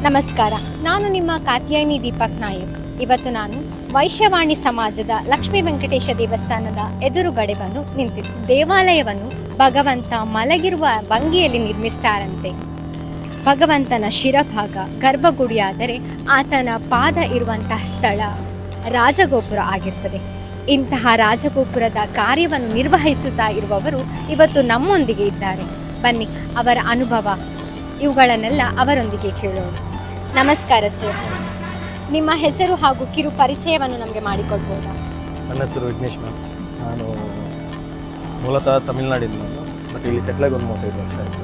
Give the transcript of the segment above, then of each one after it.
ನಮಸ್ಕಾರ, ನಾನು ನಿಮ್ಮ ಕಾತ್ಯಾಯಿನಿ ದೀಪಕ್ ನಾಯಕ್. ಇವತ್ತು ನಾನು ವೈಶ್ಯವಾಣಿ ಸಮಾಜದ ಲಕ್ಷ್ಮೀ ವೆಂಕಟೇಶ ದೇವಸ್ಥಾನದ ಎದುರುಗಡೆ ಬಂದು ನಿಂತಿದ್ದೆ. ದೇವಾಲಯವನ್ನು ಭಗವಂತ ಮಲಗಿರುವ ಭಂಗಿಯಲ್ಲಿ ನಿರ್ಮಿಸ್ತಾರಂತೆ. ಭಗವಂತನ ಶಿರಭಾಗ ಗರ್ಭಗುಡಿಯಾದರೆ ಆತನ ಪಾದ ಇರುವಂತಹ ಸ್ಥಳ ರಾಜಗೋಪುರ ಆಗಿರ್ತದೆ. ಇಂತಹ ರಾಜಗೋಪುರದ ಕಾರ್ಯವನ್ನು ನಿರ್ವಹಿಸುತ್ತಾ ಇರುವವರು ಇವತ್ತು ನಮ್ಮೊಂದಿಗೆ ಇದ್ದಾರೆ. ಬನ್ನಿ, ಅವರ ಅನುಭವ ಇವುಗಳನ್ನೆಲ್ಲ ಅವರೊಂದಿಗೆ ಕೇಳೋಣ. ನಮಸ್ಕಾರ ಸರ್, ನಿಮ್ಮ ಹೆಸರು ಹಾಗೂ ಕಿರು ಪರಿಚಯವನ್ನು ನಮಗೆ ಮಾಡಿಕೊಡ್ಬೋದಾ? ನನ್ನ ಹೆಸರು ವಿಘ್ನೇಶ್ ಮ್ಯಾಮ್. ನಾನು ಮೂಲತಃ ತಮಿಳುನಾಡಿನ, ಬಟ್ ಇಲ್ಲಿ ಸೆಟ್ಲಾಗಿ ಒಂದು 35 ವರ್ಷ ಆಯಿತು.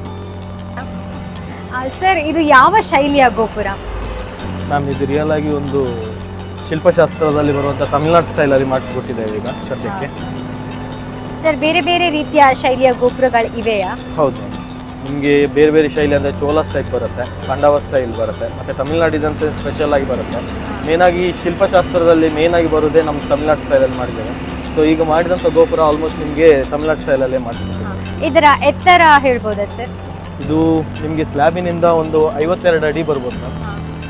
ಸರ್, ಇದು ಯಾವ ಶೈಲಿಯ ಗೋಪುರ? ಮ್ಯಾಮ್, ಇದು ರಿಯಲ್ ಆಗಿ ಒಂದು ಶಿಲ್ಪಶಾಸ್ತ್ರದಲ್ಲಿ ಬರುವಂಥ ತಮಿಳ್ನಾಡು ಸ್ಟೈಲಲ್ಲಿ ಮಾಡಿಸಿಕೊಟ್ಟಿದ್ದೇವೆ ಈಗ ಸದ್ಯಕ್ಕೆ. ಸರ್, ಬೇರೆ ಬೇರೆ ರೀತಿಯ ಶೈಲಿಯ ಗೋಪುರಗಳು ಇವೆಯಾ? ಹೌದು, ನಿಮಗೆ ಬೇರೆ ಬೇರೆ ಶೈಲಿ ಅಂದರೆ ಚೋಲಾಸ್ ಟೈಪ್ ಬರುತ್ತೆ, ಪಾಂಡವ ಸ್ಟೈಲ್ ಬರುತ್ತೆ, ಮತ್ತು ತಮಿಳ್ನಾಡಿದಂತೆ ಸ್ಪೆಷಲ್ ಆಗಿ ಬರುತ್ತೆ. ಮೇನಾಗಿ ಶಿಲ್ಪಶಾಸ್ತ್ರದಲ್ಲಿ ಮೇನಾಗಿ ಬರೋದೇ ನಮ್ಮ ತಮಿಳ್ನಾಡು ಸ್ಟೈಲಲ್ಲಿ ಮಾಡಿದ್ದೇವೆ. ಸೊ ಈಗ ಮಾಡಿದಂಥ ಗೋಪುರ ಆಲ್ಮೋಸ್ಟ್ ನಿಮಗೆ ತಮಿಳ್ನಾಡು ಸ್ಟೈಲಲ್ಲೇ ಮಾಡಿಸ್ಕೊಟ್ಟಿದ್ದೇವೆ. ಇದರ ಎತ್ತರ ಹೇಳ್ಬೋದಾ ಸರ್? ಇದು ನಿಮಗೆ ಸ್ಲ್ಯಾಬಿನಿಂದ ಒಂದು 52 ಅಡಿ ಬರ್ಬೋದು ಮ್ಯಾಮ್,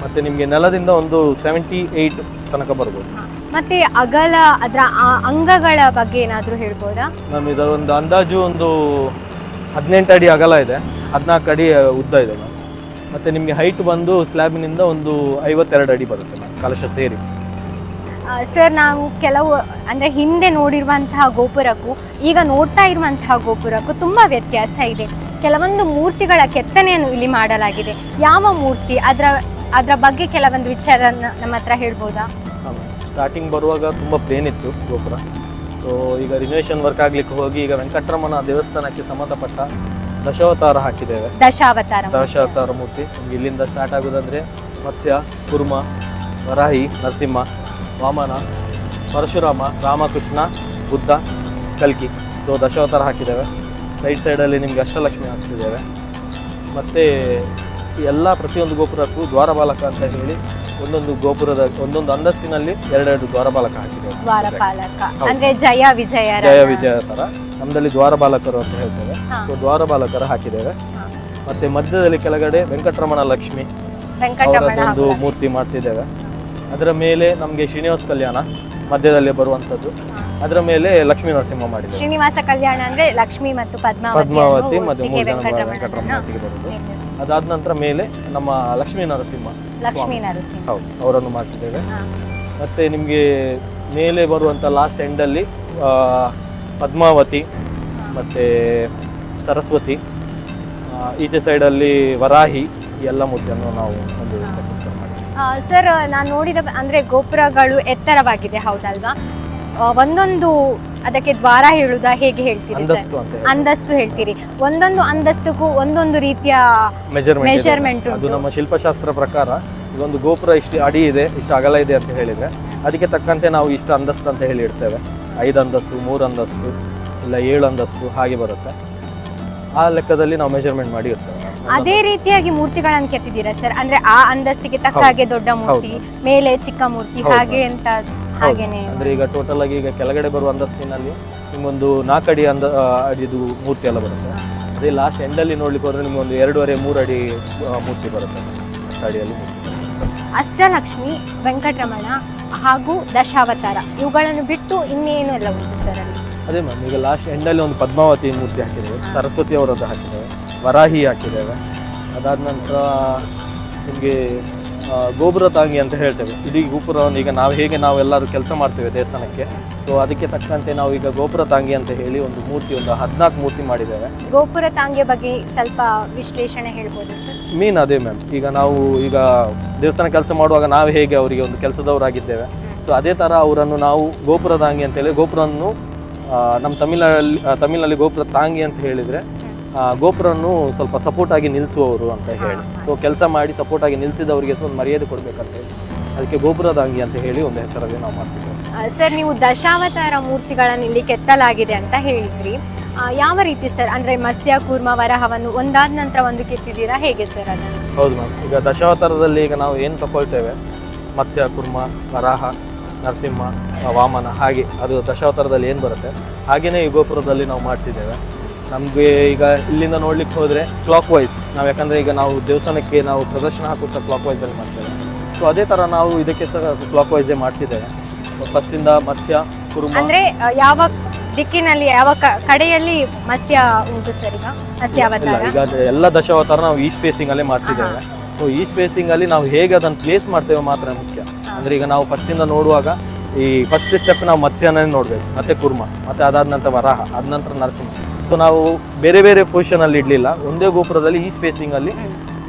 ಮತ್ತು ನಿಮಗೆ ನೆಲದಿಂದ ಒಂದು 78 ತನಕ ಬರ್ಬೋದು. ಮತ್ತೆ ಅಗಲ, ಅದರ ಅಂಗಗಳ ಬಗ್ಗೆ ಏನಾದರೂ ಹೇಳ್ಬೋದಾ? ಮ್ಯಾಮ್, ಇದರ ಒಂದು ಅಂದಾಜು ಒಂದು 18 ಅಡಿ ಅಗಲ ಇದೆ, 14 ಅಡಿ ಉದ್ದ ಇದೆ ಮ್ಯಾಮ್. ಮತ್ತು ನಿಮಗೆ ಹೈಟ್ ಬಂದು ಸ್ಲ್ಯಾಬಿನಿಂದ ಒಂದು 52 ಅಡಿ ಬರುತ್ತೆ ಮ್ಯಾಮ್, ಕಲಶ ಸೇರಿ. ಸರ್, ನಾವು ಕೆಲವು ಅಂದರೆ ಹಿಂದೆ ನೋಡಿರುವಂತಹ ಗೋಪುರಕ್ಕೂ ಈಗ ನೋಡ್ತಾ ಇರುವಂತಹ ಗೋಪುರಕ್ಕೂ ತುಂಬ ವ್ಯತ್ಯಾಸ ಇದೆ. ಕೆಲವೊಂದು ಮೂರ್ತಿಗಳ ಕೆತ್ತನೆಯನ್ನು ಇಲ್ಲಿ ಮಾಡಲಾಗಿದೆ. ಯಾವ ಮೂರ್ತಿ, ಅದರ ಬಗ್ಗೆ ಕೆಲವೊಂದು ವಿಚಾರ ನಮ್ಮ ಹತ್ರ ಹೇಳ್ಬೋದಾ? ಹಾಂ, ಸ್ಟಾರ್ಟಿಂಗ್ ಬರುವಾಗ ತುಂಬ ಪ್ಲೇನ್ ಇತ್ತು ಗೋಪುರ. ಸೊ ಈಗ ರಿನೋವೇಷನ್ ವರ್ಕ್ ಆಗಲಿಕ್ಕೆ ಹೋಗಿ ಈಗ ವೆಂಕಟರಮಣ ದೇವಸ್ಥಾನಕ್ಕೆ ಸಂಬಂಧಪಟ್ಟ ದಶಾವತಾರ ಹಾಕಿದ್ದೇವೆ. ದಶಾವತಾರ ಮೂರ್ತಿ ನಿಮ್ಗೆ ಇಲ್ಲಿಂದ ಸ್ಟಾರ್ಟ್ ಆಗೋದಂದರೆ ಮತ್ಸ್ಯ, ಕುರ್ಮ, ವರಾಹಿ, ನರಸಿಂಹ, ವಾಮನ, ಪರಶುರಾಮ, ರಾಮಕೃಷ್ಣ, ಬುದ್ಧ, ಕಲ್ಕಿ. ಸೊ ದಶಾವತಾರ ಹಾಕಿದ್ದೇವೆ. ಸೈಡಲ್ಲಿ ನಿಮಗೆ ಅಷ್ಟಲಕ್ಷ್ಮಿ ಹಾಕಿಸಿದ್ದೇವೆ. ಮತ್ತು ಎಲ್ಲ ಪ್ರತಿಯೊಂದು ಗೋಪುರಕ್ಕೂ ದ್ವಾರಪಾಲಕ ಅಂತ ಹೇಳಿ ಒಂದೊಂದು ಗೋಪುರದ ಒಂದೊಂದು ಅಂತಸ್ತಿನಲ್ಲಿ 2 ದ್ವಾರಪಾಲಕ ಹಾಕಿದ್ದೇವೆ. ಅಂದ್ರೆ ಜಯ ವಿಜಯ ತರ ನಮ್ಮದಲ್ಲಿ ದ್ವಾರಪಾಲಕರು ಅಂತ ಹೇಳ್ತೇವೆ. ಸೊ ದ್ವಾರಪಾಲಕರು ಹಾಕಿದ್ದೇವೆ. ಮತ್ತೆ ಮಧ್ಯದಲ್ಲಿ ಕೆಳಗಡೆ ವೆಂಕಟರಮಣ ಲಕ್ಷ್ಮಿ ಅವರದ್ದೊಂದು ಮೂರ್ತಿ ಮಾಡ್ತಿದ್ದೇವೆ. ಅದರ ಮೇಲೆ ನಮಗೆ ಶ್ರೀನಿವಾಸ ಕಲ್ಯಾಣ ಮಧ್ಯದಲ್ಲಿ ಬರುವಂಥದ್ದು, ಅದರ ಮೇಲೆ ಲಕ್ಷ್ಮೀ ನರಸಿಂಹ ಮಾಡಿದ್ದೇವೆ. ಶ್ರೀನಿವಾಸ ಕಲ್ಯಾಣ ಅಂದ್ರೆ ಲಕ್ಷ್ಮಿ ಮತ್ತು ಪದ್ಮಾವತಿ ಮತ್ತೆ 3 ಜನ ವೆಂಕಟರಮಣೊಟ್ಟಿಗೆ ಬರುವುದು. ಅದಾದ ನಂತರ ಮೇಲೆ ನಮ್ಮ ಲಕ್ಷ್ಮೀ ನರಸಿಂಹ ಹೌದು, ಅವರನ್ನು ಮಾಡಿಸಿದ್ದೇವೆ. ಮತ್ತೆ ನಿಮಗೆ ಮೇಲೆ ಬರುವಂಥ ಲಾಸ್ಟ್ ಎಂಡಲ್ಲಿ ಪದ್ಮಾವತಿ ಮತ್ತು ಸರಸ್ವತಿ, ಈಚೆ ಸೈಡಲ್ಲಿ ವರಾಹಿ, ಎಲ್ಲ ಮೂರ್ತಿಯನ್ನು ನಾವು ಒಂದು ಪ್ರತಿಷ್ಠಾಪನೆ ಮಾಡಿದ್ದೇವೆ. ಸರ್, ನಾನು ನೋಡಿದ ಅಂದರೆ ಗೋಪುರಗಳು ಎತ್ತರವಾಗಿದೆ, ಹೌದಲ್ವಾ? ಒಂದೊಂದು ಅದಕ್ಕೆ ದ್ವಾರ ಹೇಳುವುದಾ, ಹೇಗೆ ಹೇಳ್ತೀರಿ? ಅಂತಸ್ತು ಹೇಳ್ತೀರಿ. ಒಂದೊಂದು ಅಂತಸ್ತಕ್ಕೂ ಒಂದೊಂದು ರೀತಿಯ ಮೆಜರ್ಮೆಂಟ್. ಅದು ನಮ್ಮ ಶಿಲ್ಪಶಾಸ್ತ್ರ ಪ್ರಕಾರ ಇದೊಂದು ಗೋಪುರ ಇಷ್ಟು ಅಡಿ ಇದೆ, ಇಷ್ಟು ಅಗಲ ಇದೆ ಅಂತ ಹೇಳಿದರೆ ಅದಕ್ಕೆ ತಕ್ಕಂತೆ ನಾವು ಇಷ್ಟು ಅಂತಸ್ತು ಅಂತ ಹೇಳಿ ಇಡ್ತೇವೆ. 5 ಅಂತಸ್ತು, 3 ಅಂತಸ್ತು, ಇಲ್ಲ 7 ಅಂತಸ್ತು ಹಾಗೆ ಬರುತ್ತೆ. ಆ ಲೆಕ್ಕದಲ್ಲಿ ನಾವು ಮೆಜರ್ಮೆಂಟ್ ಮಾಡಿ ಇರ್ತೇವೆ. ಅದೇ ರೀತಿಯಾಗಿ ಮೂರ್ತಿಗಳನ್ನು ಕೆತ್ತಿದ್ದೀರಾ ಸರ್? ಅಂದ್ರೆ ಆ ಅಂತಸ್ತಿಗೆ ತಕ್ಕ ಹಾಗೆ ದೊಡ್ಡ ಮೂರ್ತಿ, ಮೇಲೆ ಚಿಕ್ಕ ಮೂರ್ತಿ, ಹಾಗೆ ಅಂತ ಹಾಗೇನೆ? ಅಂದ್ರೆ ಈಗ ಟೋಟಲ್ ಆಗಿ ಈಗ ಕೆಳಗಡೆ ಬರುವ ಅಂತಸ್ತಿನಲ್ಲಿ ನಿಮ್ಗೊಂದು 4 ಅಡಿ ಅಡಿದು ಮೂರ್ತಿ ಎಲ್ಲ ಬರುತ್ತೆ. ಅದೇ ಲಾಸ್ಟ್ ಎಂಡಲ್ಲಿ ನೋಡ್ಲಿಕ್ಕೆ ಹೋದ್ರೆ ನಿಮ್ಗೊಂದು 2.5-3 ಅಡಿ ಮೂರ್ತಿ ಬರುತ್ತೆ. ಅಷ್ಟು ಅಡಿಯಲ್ಲಿ ಅಷ್ಟಲಕ್ಷ್ಮಿ, ವೆಂಕಟರಮಣ ಹಾಗೂ ದಶಾವತಾರ ಇವುಗಳನ್ನು ಬಿಟ್ಟು ಇನ್ನೇನು ಎಲ್ಲ ಉಂಟು ಸರ್ ಅಲ್ಲಿ? ಅದೇ ಮ್ಯಾಮ್, ಈಗ ಲಾಸ್ಟ್ ಎಂಡಲ್ಲಿ ಒಂದು ಪದ್ಮಾವತಿ ಮೂರ್ತಿ ಹಾಕಿದ್ದೇವೆ, ಸರಸ್ವತಿ ಅವರದ್ದು ಹಾಕಿದ್ದೇವೆ, ವರಾಹಿ ಹಾಕಿದ್ದೇವೆ. ಅದಾದ ನಂತರ ನಿಮಗೆ ಗೋಪುರ ತಾಂಗಿ ಅಂತ ಹೇಳ್ತೇವೆ. ಇಡೀ ಗೋಪುರವನ್ನು ಈಗ ನಾವೆಲ್ಲರೂ ಕೆಲಸ ಮಾಡ್ತೇವೆ ದೇವಸ್ಥಾನಕ್ಕೆ. ಸೊ ಅದಕ್ಕೆ ತಕ್ಕಂತೆ ನಾವು ಈಗ ಗೋಪುರ ತಾಂಗಿ ಅಂತ ಹೇಳಿ ಒಂದು ಮೂರ್ತಿ, ಒಂದು 14 ಮೂರ್ತಿ ಮಾಡಿದ್ದೇವೆ. ಗೋಪುರ ತಾಂಗಿಯ ಬಗ್ಗೆ ಸ್ವಲ್ಪ ವಿಶ್ಲೇಷಣೆ ಹೇಳ್ಬೋದು ಸರ್? ಮೀನ್ ಅದೇ ಮ್ಯಾಮ್, ಈಗ ನಾವು ಈಗ ದೇವಸ್ಥಾನ ಕೆಲಸ ಮಾಡುವಾಗ ನಾವು ಹೇಗೆ ಅವರಿಗೆ ಒಂದು ಕೆಲಸದವರಾಗಿದ್ದೇವೆ, ಸೊ ಅದೇ ಥರ ಅವರನ್ನು ನಾವು ಗೋಪುರ ತಾಂಗಿ ಅಂತೇಳಿ, ಗೋಪುರವನ್ನು ನಮ್ಮ ತಮಿಳಲ್ಲಿ ಗೋಪುರ ತಾಂಗಿ ಅಂತ ಹೇಳಿದರೆ ಗೋಪುರನ್ನು ಸ್ವಲ್ಪ ಸಪೋರ್ಟ್ ಆಗಿ ನಿಲ್ಲಿಸುವವರು ಅಂತ ಹೇಳಿ. ಸೊ ಕೆಲಸ ಮಾಡಿ ಸಪೋರ್ಟ್ ಆಗಿ ನಿಲ್ಲಿಸಿದವರಿಗೆ ಒಂದು ಮರ್ಯಾದೆ ಕೊಡಬೇಕಂತ ಹೇಳಿ ಅದಕ್ಕೆ ಗೋಪುರ ತಾಂಗಿ ಅಂತ ಹೇಳಿ ಒಂದು ಹೆಸರಲ್ಲಿ ನಾವು ಮಾಡ್ತಿದ್ದೇವೆ. ಸರ್, ನೀವು ದಶಾವತಾರ ಮೂರ್ತಿಗಳನ್ನು ಇಲ್ಲಿ ಕೆತ್ತಲಾಗಿದೆ ಅಂತ ಹೇಳಿದ್ರಿ. ಯಾವ ರೀತಿ ಸರ್? ಅಂದರೆ ಮತ್ಸ್ಯ, ಕೂರ್ಮ, ವರಹವನ್ನು ಒಂದಾದ ನಂತರ ಒಂದು ಕೆತ್ತಿದ್ದೀರಾ, ಹೇಗೆ ಸರ್ ಅದನ್ನು? ಹೌದು ಮ್ಯಾಮ್, ಈಗ ದಶಾವತಾರದಲ್ಲಿ ಈಗ ನಾವು ಏನು ತಗೊಳ್ತೇವೆ, ಮತ್ಸ್ಯ, ಕೂರ್ಮ, ವರಾಹ, ನರಸಿಂಹ, ವಾಮನ, ಹಾಗೆ ಅದು ದಶಾವತಾರದಲ್ಲಿ ಏನು ಬರುತ್ತೆ ಹಾಗೆಯೇ ಈ ಗೋಪುರದಲ್ಲಿ ನಾವು ಮಾಡಿಸಿದ್ದೇವೆ. ನಮಗೆ ಈಗ ಇಲ್ಲಿಂದ ನೋಡ್ಲಿಕ್ಕೆ ಹೋದರೆ ಕ್ಲಾಕ್ ವೈಸ್ ನಾವು, ಯಾಕಂದರೆ ಈಗ ನಾವು ದೇವಸ್ಥಾನಕ್ಕೆ ನಾವು ಪ್ರದರ್ಶನ ಹಾಕೋದು ಸಹ ಕ್ಲಾಕ್ ವೈಸಲ್ಲಿ ಮಾಡ್ತೇವೆ. ಸೊ ಅದೇ ಥರ ನಾವು ಇದಕ್ಕೆ ಸಹ ಕ್ಲಾಕ್ ವೈಸೇ ಮಾಡಿಸಿದ್ದೇವೆ. ಫಸ್ಟಿಂದ ಮತ್ಸ್ಯ, ಕುರುಮ. ಅಂದ್ರೆ ಯಾವ ದಿಕ್ಕಿನಲ್ಲಿ ಯಾವ ಕಡೆಯಲ್ಲಿ ಮತ್ಸ್ಯ ಉಂಟು ಸರ್? ಈಗ ಮತ್ಸ್ಯಾವತಾರ ಈಗ ಎಲ್ಲ ದಶಾವತಾರ ನಾವು ಈಸ್ಟ್ ಫೇಸಿಂಗ್ ಅಲ್ಲೇ ಮಾಡಿಸಿದ್ದೇವೆ. ಸೊ ಈಸ್ಟ್ ಫೇಸಿಂಗ್ ಅಲ್ಲಿ ನಾವು ಹೇಗೆ ಅದನ್ನು ಪ್ಲೇಸ್ ಮಾಡ್ತೇವೆ ಮಾತ್ರ ಮುಖ್ಯ. ಅಂದ್ರೆ ಈಗ ನಾವು ಫಸ್ಟಿಂದ ನೋಡುವಾಗ ಈ ಫಸ್ಟ್ ಸ್ಟೆಪ್ ನಾವು ಮತ್ಸ್ಯನೇ ನೋಡ್ಬೇಕು, ಮತ್ತೆ ಕುರ್ಮ, ಮತ್ತೆ ಅದಾದ ನಂತರ ವರಾಹ, ಅದ ನಂತರ ನರಸಿಂಹ. ಸೊ ನಾವು ಬೇರೆ ಬೇರೆ ಪೊಸಿಷನ್ ಅಲ್ಲಿ ಇಡ್ಲಿಲ್ಲ, ಒಂದೇ ಗೋಪುರದಲ್ಲಿ ಈಸ್ಟ್ ಫೇಸಿಂಗ್ ಅಲ್ಲಿ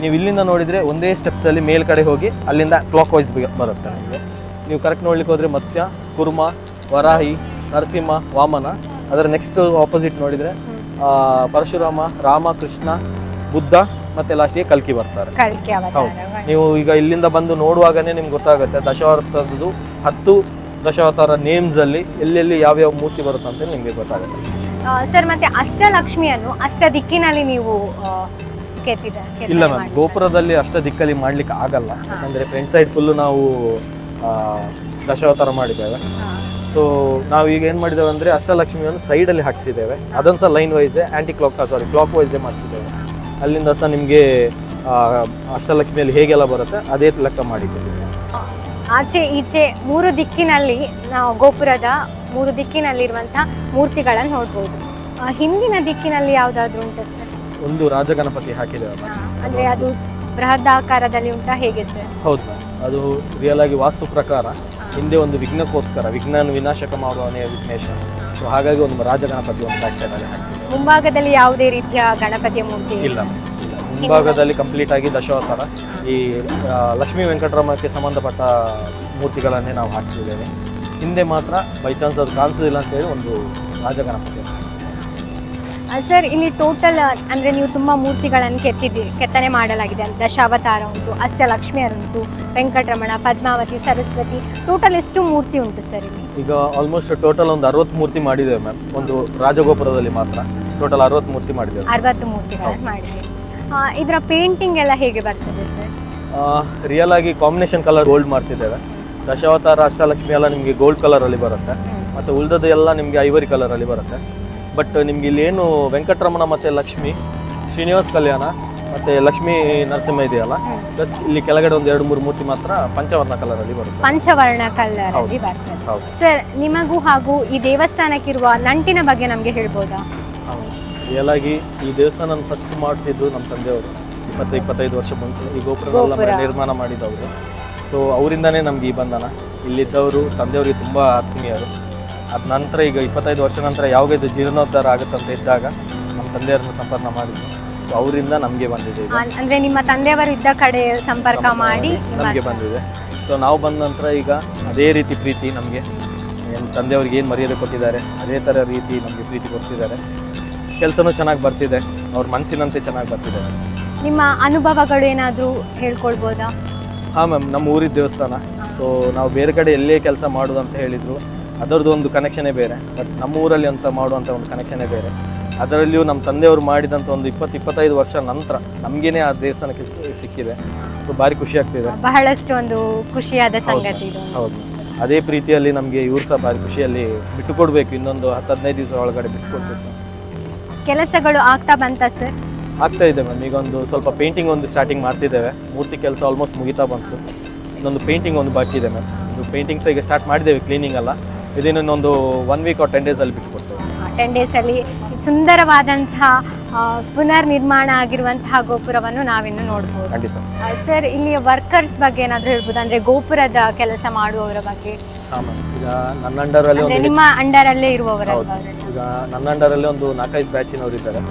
ನೀವು ಇಲ್ಲಿಂದ ನೋಡಿದ್ರೆ ಒಂದೇ ಸ್ಟೆಪ್ಸ್ ಅಲ್ಲಿ ಮೇಲ್ಗಡೆ ಹೋಗಿ ಅಲ್ಲಿಂದ ಕ್ಲಾಕ್ ವೈಸ್ ಬರುತ್ತೆ ನಿಮಗೆ. ನೀವು ಕರೆಕ್ಟ್ ನೋಡ್ಲಿಕ್ಕೆ ಹೋದ್ರೆ ಮತ್ಸ್ಯ, ಕುರ್ಮ, ವರಾಹಿ, ನರಸಿಂಹ, ವಾಮನ. ಅದರ ನೆಕ್ಸ್ಟ್ ಆಪೋಸಿಟ್ ನೋಡಿದ್ರೆ ಪರಶುರಾಮ, ರಾಮ, ಕೃಷ್ಣ, ಬುದ್ಧ, ಮತ್ತೆ ಲಾಸ್ಟಿಗೆ ಕಲ್ಕಿ ಬರ್ತಾರೆ. ಹೌದು, ನೀವು ಈಗ ಇಲ್ಲಿಂದ ಬಂದು ನೋಡುವಾಗನೇ ನಿಮ್ಗೆ ಗೊತ್ತಾಗುತ್ತೆ ದಶಾವತಾರದ್ದು 10 ದಶಾವತಾರ ನೇಮ್ಸ್ ಅಲ್ಲಿ ಎಲ್ಲೆಲ್ಲಿ ಯಾವ್ಯಾವ ಮೂರ್ತಿ ಬರುತ್ತೆ ಅಂತ ನಿಮ್ಗೆ ಗೊತ್ತಾಗುತ್ತೆ ಸರ್. ಮತ್ತೆ ಅಷ್ಟಲಕ್ಷ್ಮಿಯನ್ನು ಅಷ್ಟ ದಿಕ್ಕಿನಲ್ಲಿ ನೀವು ಇಲ್ಲ ಮ್ಯಾಮ್, ಗೋಪುರದಲ್ಲಿ ಅಷ್ಟ ದಿಕ್ಕಲ್ಲಿ ಮಾಡ್ಲಿಕ್ಕೆ ಆಗಲ್ಲ. ಯಾಕಂದ್ರೆ ಫ್ರಂಟ್ ಸೈಡ್ ಫುಲ್ ನಾವು ದಶಾವತಾರ ಮಾಡಿದ್ದೇವೆ. ಸೊ ನಾವು ಈಗ ಏನು ಮಾಡಿದ್ದೇವೆ ಅಂದರೆ ಅಷ್ಟಲಕ್ಷ್ಮಿಯನ್ನು ಸೈಡಲ್ಲಿ ಹಾಕಿಸಿದ್ದೇವೆ. ಅದನ್ನು ಸಹ ಲೈನ್ ವೈಸೇ ಕ್ಲಾಕ್ ವೈಸೇ ಮಾಡಿಸಿದ್ದೇವೆ. ಅಲ್ಲಿಂದ ಸಹ ನಿಮಗೆ ಅಷ್ಟಲಕ್ಷ್ಮಿಯಲ್ಲಿ ಹೇಗೆಲ್ಲ ಬರುತ್ತೆ ಅದೇ ಲೆಕ್ಕ ಮಾಡಿದ್ದೇವೆ. ಆಚೆ ಈಚೆ 3 ದಿಕ್ಕಿನಲ್ಲಿ ನಾವು ಗೋಪುರದ 3 ದಿಕ್ಕಿನಲ್ಲಿರುವಂತಹ ಮೂರ್ತಿಗಳನ್ನು ನೋಡ್ಬೋದು. ಹಿಂದಿನ ದಿಕ್ಕಿನಲ್ಲಿ ಯಾವುದಾದ್ರೂ ಉಂಟಾ ಸರ್? ಒಂದು ರಾಜಗಣಪತಿ ಹಾಕಿದ್ದೇವೆ. ಅಂದ್ರೆ ಅದು ಬೃಹದಾಕಾರದಲ್ಲಿ ಉಂಟಾ ಹೇಗೆ ಸರ್? ಹೌದು ಮ್ಯಾಮ್, ಅದು ರಿಯಲ್ ಆಗಿ ವಾಸ್ತು ಪ್ರಕಾರ ಹಿಂದೆ ಒಂದು ವಿಘ್ನಕ್ಕೋಸ್ಕರ, ವಿಘ್ನ ವಿನಾಶಕ ಮಾಡುವನೇ ವಿಘ್ನೇಶ. ಸೊ ಹಾಗಾಗಿ ಒಂದು ರಾಜಗಣಪತಿ ಒಂದು ಬ್ಯಾಕ್ ಸೈಡ್ ಅಲ್ಲಿ ಹಾಕಿಸಿದ್ದೇವೆ. ಮುಂಭಾಗದಲ್ಲಿ ಯಾವುದೇ ರೀತಿಯ ಗಣಪತಿಯ ಮೂರ್ತಿ ಇಲ್ಲ. ಮುಂಭಾಗದಲ್ಲಿ ಕಂಪ್ಲೀಟ್ ಆಗಿ ದಶಾವತಾರ ಈ ಲಕ್ಷ್ಮೀ ವೆಂಕಟರಮಣಕ್ಕೆ ಸಂಬಂಧಪಟ್ಟ ಮೂರ್ತಿಗಳನ್ನೇ ನಾವು ಹಾಕಿಸಿದ್ದೇವೆ. ಹಿಂದೆ ಮಾತ್ರ ಬೈ ಚಾನ್ಸ್ ಅದು ಕಾಣಿಸೋದಿಲ್ಲ ಅಂತೇಳಿ ಒಂದು ರಾಜಗಣಪತಿ. ಸರ್, ಇಲ್ಲಿ ಟೋಟಲ್ ಅಂದರೆ ನೀವು ತುಂಬ ಮೂರ್ತಿಗಳನ್ನು ಕೆತ್ತನೆ ಮಾಡಲಾಗಿದೆ. ದಶಾವತಾರ ಉಂಟು, ಅಷ್ಟಲಕ್ಷ್ಮಿಯರುಂಟು, ವೆಂಕಟರಮಣ, ಪದ್ಮಾವತಿ, ಸರಸ್ವತಿ, ಟೋಟಲ್ ಎಷ್ಟು ಮೂರ್ತಿ ಉಂಟು ಸರ್ ಇಲ್ಲಿ? ಈಗ ಆಲ್ಮೋಸ್ಟ್ ಟೋಟಲ್ ಒಂದು 60 ಮೂರ್ತಿ ಮಾಡಿದ್ದೇವೆ ಮ್ಯಾಮ್. ಒಂದು ರಾಜಗೋಪುರದಲ್ಲಿ ಮಾತ್ರ ಟೋಟಲ್ 60 ಮೂರ್ತಿ ಮಾಡಿದ್ದೇವೆ. 60 ಮೂರ್ತಿಗಳನ್ನು ಮಾಡಿದ್ದೇವೆ. ಇದರ ಪೇಂಟಿಂಗ್ ಎಲ್ಲ ಹೇಗೆ ಬರ್ತದೆ ಸರ್? ರಿಯಲ್ ಆಗಿ ಕಾಂಬಿನೇಷನ್ ಕಲರ್ ಗೋಲ್ಡ್ ಮಾಡ್ತಿದ್ದೇವೆ. ದಶಾವತಾರ ಅಷ್ಟಲಕ್ಷ್ಮಿ ಎಲ್ಲ ನಿಮಗೆ ಗೋಲ್ಡ್ ಕಲರಲ್ಲಿ ಬರುತ್ತೆ, ಮತ್ತು ಉಳಿದದ್ದು ಎಲ್ಲ ನಿಮಗೆ ಐವರಿ ಕಲರಲ್ಲಿ ಬರುತ್ತೆ. ಬಟ್ ನಿಮ್ಗೆ ಇಲ್ಲಿ ಏನು ವೆಂಕಟರಮಣ ಮತ್ತು ಲಕ್ಷ್ಮಿ, ಶ್ರೀನಿವಾಸ ಕಲ್ಯಾಣ ಮತ್ತು ಲಕ್ಷ್ಮೀ ನರಸಿಂಹ ಇದೆಯಲ್ಲ, ಪ್ಲಸ್ ಇಲ್ಲಿ ಕೆಳಗಡೆ ಒಂದು 2-3 ಮೂರ್ತಿ ಮಾತ್ರ ಪಂಚವರ್ಣ ಕಲರಲ್ಲಿ ಬರುತ್ತೆ. ಪಂಚವರ್ಣ ಕಲರಲ್ಲಿ ಬರ್ತದೆ. ಸರ್, ನಿಮಗೂ ಹಾಗೂ ಈ ದೇವಸ್ಥಾನಕ್ಕಿರುವ ನಂಟಿನ ಬಗ್ಗೆ ನಮಗೆ ಹೇಳ್ಬೋದಾ? ರಿಯಲ್ ಆಗಿ ಈ ದೇವಸ್ಥಾನ ಫಸ್ಟ್ ಮಾಡಿಸಿದ್ದು ನಮ್ಮ ತಂದೆಯವರು 20-25 ವರ್ಷ ಮುಂಚೆ ಈ ಗೋಪುರನೆಲ್ಲ ನಿರ್ಮಾಣ ಮಾಡಿದವರು. ಸೊ ಅವರಿಂದನೇ ನಮ್ಗೆ ಈ ಬಂಧನ. ಇಲ್ಲಿದ್ದವರು ತಂದೆಯವರಿಗೆ ತುಂಬ ಆತ್ಮೀಯರು. ಅದ ನಂತರ ಈಗ 25 ವರ್ಷ ನಂತರ ಯಾವಾಗ ಇದು ಜೀರ್ಣೋದ್ಧಾರ ಆಗುತ್ತಂತ ಇದ್ದಾಗ ನಮ್ಮ ತಂದೆಯವರನ್ನ ಸಂಪರ್ಕ ಮಾಡಿದ್ರು. ಸೊ ಅವರಿಂದ ನಮಗೆ ಬಂದಿದೆ. ಅಂದ್ರೆ ನಿಮ್ಮ ತಂದೆಯವರು ಇದ್ದ ಕಡೆ ಸಂಪರ್ಕ ಮಾಡಿ ನಮಗೆ ಬಂದಿದೆ. ಸೊ ನಾವು ಬಂದ ನಂತರ ಈಗ ಅದೇ ರೀತಿ ಪ್ರೀತಿ ನಮಗೆ, ತಂದೆಯವ್ರಿಗೆ ಏನು ಮರ್ಯಾದೆ ಕೊಟ್ಟಿದ್ದಾರೆ ಅದೇ ಥರ ರೀತಿ ನಮಗೆ ಪ್ರೀತಿ ಕೊಡ್ತಿದ್ದಾರೆ. ಕೆಲಸನೂ ಚೆನ್ನಾಗಿ ಬರ್ತಿದೆ, ಅವ್ರ ಮನಸ್ಸಿನಂತೆ ಚೆನ್ನಾಗಿ ಬರ್ತಿದೆ. ನಿಮ್ಮ ಅನುಭವಗಳು ಏನಾದರೂ ಹೇಳ್ಕೊಳ್ಬೋದಾ? ಹಾಂ ಮ್ಯಾಮ್, ನಮ್ಮ ಊರಿನ ದೇವಸ್ಥಾನ. ಸೊ ನಾವು ಬೇರೆ ಕಡೆ ಎಲ್ಲೇ ಕೆಲಸ ಮಾಡೋದು ಅಂತ ಹೇಳಿದ್ರು ಅದರದ್ದು ಒಂದು ಕನೆಕ್ಷನೇ ಬೇರೆ. ಬಟ್ ನಮ್ಮ ಊರಲ್ಲಿ ಅಂತ ಮಾಡುವಂಥ ಒಂದು ಕನೆಕ್ಷನೇ ಬೇರೆ. ಅದರಲ್ಲಿಯೂ ನಮ್ಮ ತಂದೆಯವರು ಮಾಡಿದಂಥ ಒಂದು 20-25 ವರ್ಷ ನಂತರ ನಮಗೇನೆ ಆ ದೇವಸ್ಥಾನ ಕೆಲಸ ಸಿಕ್ಕಿದೆ. ಸೊ ಭಾರಿ ಖುಷಿ ಆಗ್ತಿದೆ. ಬಹಳಷ್ಟು ಒಂದು ಖುಷಿಯಾದ ಸಂಗತಿ ಇದು. ಹೌದು, ಅದೇ ಪ್ರೀತಿಯಲ್ಲಿ ನಮಗೆ ಇವ್ರು ಸಹ ಭಾರಿ ಖುಷಿಯಲ್ಲಿ ಬಿಟ್ಟು ಕೊಡಬೇಕು. ಇನ್ನೊಂದು 10-15 ದಿವಸ ಒಳಗಡೆ ಬಿಟ್ಟು ಕೊಡಬೇಕು. ಕೆಲಸಗಳು ಆಗ್ತಾ ಬಂತ ಸರ್? ಆಗ್ತಾ ಇದೆ ಮ್ಯಾಮ್. ಈಗ ಒಂದು ಸ್ವಲ್ಪ ಪೇಂಟಿಂಗ್ ಒಂದು ಸ್ಟಾರ್ಟಿಂಗ್ ಮಾಡ್ತಿದ್ದೇವೆ. ಮೂರ್ತಿ ಕೆಲಸ ಆಲ್ಮೋಸ್ಟ್ ಮುಗಿತಾ ಬಂತು. ಇನ್ನೊಂದು ಪೇಂಟಿಂಗ್ ಒಂದು ಬಾಕಿ ಇದೆ ಮ್ಯಾಮ್. ಇದು ಪೇಂಟಿಂಗ್ ಸಹ ಈಗ ಸ್ಟಾರ್ಟ್ ಮಾಡಿದ್ದೇವೆ, ಕ್ಲೀನಿಂಗ್ ಎಲ್ಲ. ಇದನ್ನೊಂದು 1 ವೀಕ್ or 10 ಡೇಸಲ್ಲಿ ಬಿಟ್ಟು ಕೊಡ್ತೇವೆ. 10 ಡೇಸಲ್ಲಿ ಸುಂದರವಾದಂತಹ ಪುನರ್ ನಿರ್ಮಾಣ ಆಗಿರುವಂತಹ ಗೋಪುರವನ್ನು ನಾವಿನ್ನು ನೋಡ್ಬೋದು. ಖಂಡಿತ ಸರ್, ಇಲ್ಲಿ ವರ್ಕರ್ಸ್ ಬಗ್ಗೆ ಏನಾದರೂ ಹೇಳ್ಬೋದು? ಅಂದರೆ ಗೋಪುರದ ಕೆಲಸ ಮಾಡುವವರ ಬಗ್ಗೆ. ಹಾಂ ಮ್ಯಾಮ್, ಈಗ ನನ್ನ ಅಂಡರಲ್ಲಿ ನಿಮ್ಮ ಅಂಡರಲ್ಲೇ ಇರುವವರ ಈಗ ನನ್ನ ಅಂಡರಲ್ಲಿ ಒಂದು 4-5 ಬ್ಯಾಚಿನವರು ಇದ್ದಾರೆ.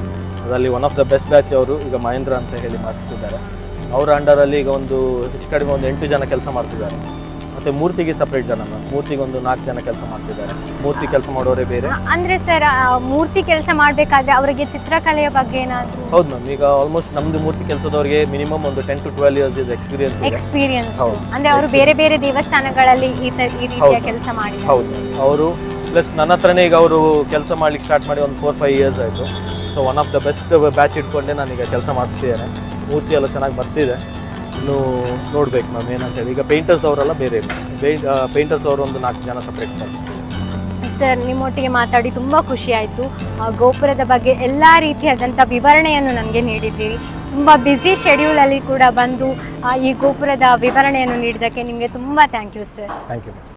ಅದರಲ್ಲಿ one of the best batch ಅವರು ಈಗ ಮಹೇಂದ್ರ ಅಂತ ಹೇಳಿ ಮಾಡಿಸ್ತಿದ್ದಾರೆ. ಅವರ ಅಂಡರಲ್ಲಿ ಈಗ ಒಂದು ಹೆಚ್ಚು ಕಡಿಮೆ ಒಂದು 8 ಜನ ಕೆಲಸ ಮಾಡ್ತಿದ್ದಾರೆ. ಮತ್ತು ಮೂರ್ತಿಗೆ ಸಪ್ರೇಟ್ ಜನ ಮ್ಯಾಮ್. ಮೂರ್ತಿಗೆ ಒಂದು 4 ಜನ ಕೆಲಸ ಮಾಡ್ತಿದ್ದಾರೆ. ಮೂರ್ತಿ ಕೆಲಸ ಮಾಡೋರೇ ಬೇರೆ. ಅಂದರೆ ಸರ್, ಮೂರ್ತಿ ಕೆಲಸ ಮಾಡಬೇಕಾದ್ರೆ ಅವರಿಗೆ ಚಿತ್ರಕಲೆಯ ಬಗ್ಗೆ ಏನಾದರೂ? ಹೌದು ಮ್ಯಾಮ್, ಈಗ ಆಲ್ಮೋಸ್ಟ್ ನಮ್ಮದು ಮೂರ್ತಿ ಕೆಲಸದವರಿಗೆ ಮಿನಿಮಮ್ ಒಂದು 10 to 12 years ಇದೆ ಎಕ್ಸ್ಪೀರಿಯನ್ಸ್. ಅಂದರೆ ಅವರು ಬೇರೆ ಬೇರೆ ದೇವಸ್ಥಾನಗಳಲ್ಲಿ ಈ ರೀತಿಯ ಕೆಲಸ ಮಾಡಿ. ಹೌದು, ಅವರು ಪ್ಲಸ್ ನನ್ನ ಹತ್ರನೇ ಈಗ ಅವರು ಕೆಲಸ ಮಾಡ್ಲಿಕ್ಕೆ ಸ್ಟಾರ್ಟ್ ಮಾಡಿ ಒಂದು 4-5 years ಆಯಿತು. So one of the best batch ಇಟ್ಕೊಂಡೆ ನಾನೀಗ ಕೆಲಸ ಮಾಡಿಸ್ತಿದ್ದೇನೆ. ಮೂರ್ತಿ ಎಲ್ಲ ಚೆನ್ನಾಗಿ ಬರ್ತಿದೆ. ಇನ್ನು ನೋಡ್ಬೇಕು ಮ್ಯಾಮ್ ಏನಂತೇಳಿ. ಈಗ ಪೇಂಟರ್ಸ್ ಅವರೆಲ್ಲ ಬೇರೆ, ಪೇಂಟರ್ಸ್ ಅವರು ಒಂದು 4 ಜನ ಸಪ್ರೇಟ್ ಮಾಡಿಸ್ತೀವಿ. ಸರ್, ನಿಮ್ಮೊಟ್ಟಿಗೆ ಮಾತಾಡಿ ತುಂಬ ಖುಷಿ ಆಯಿತು. ಗೋಪುರದ ಬಗ್ಗೆ ಎಲ್ಲ ರೀತಿಯಾದಂಥ ವಿವರಣೆಯನ್ನು ನನಗೆ ನೀಡಿದ್ದೀರಿ. ತುಂಬ ಬ್ಯುಸಿ ಶೆಡ್ಯೂಲಲ್ಲಿ ಕೂಡ ಬಂದು ಈ ಗೋಪುರದ ವಿವರಣೆಯನ್ನು ನೀಡಿದ್ದಕ್ಕೆ ನಿಮಗೆ ತುಂಬ thank you sir. Thank you.